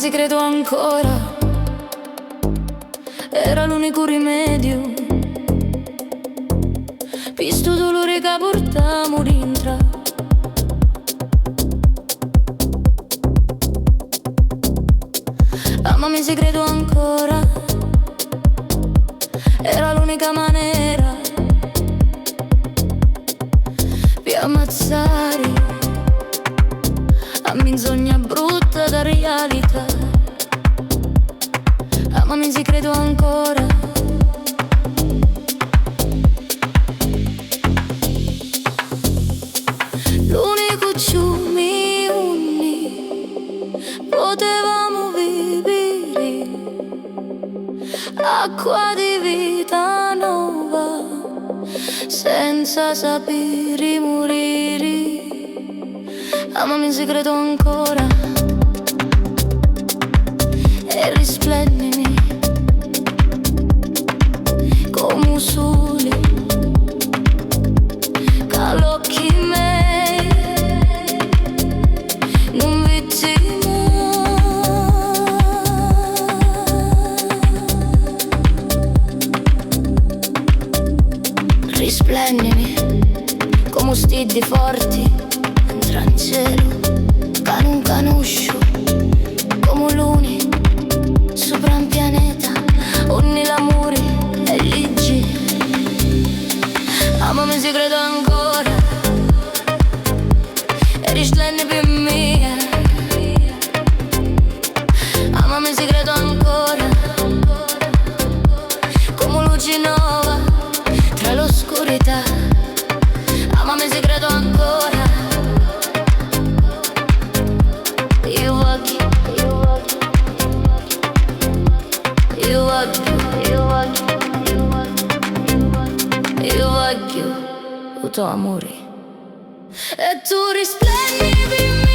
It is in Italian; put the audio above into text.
sigretu ancora, era l'unico rimedio. Visto dolore che portiamo dentro. Amami sigretu ancora, era l'unica maniera per ammazzare a menzogna brutta da realtà. Amami sigretu ancora, l'unico ciumi uni potevamo vivere, acqua di vita nuova senza sapere morire. Amami sigretu ancora e risplendimi come un sole che all'occhi miei non vedi mai. Risplendimi come stidi forti entra in cielo, che non conosco come luni sopra un pianeta, ogni l'amore è legge. Amami sigretu ancora e risplende per me. Amami sigretu ancora come luce nuova tra l'oscurità. Amami sigretu ancora, io voglio, io voglio, io voglio, io voglio, io voglio, io voglio il tuo amore e tu risplendi per me.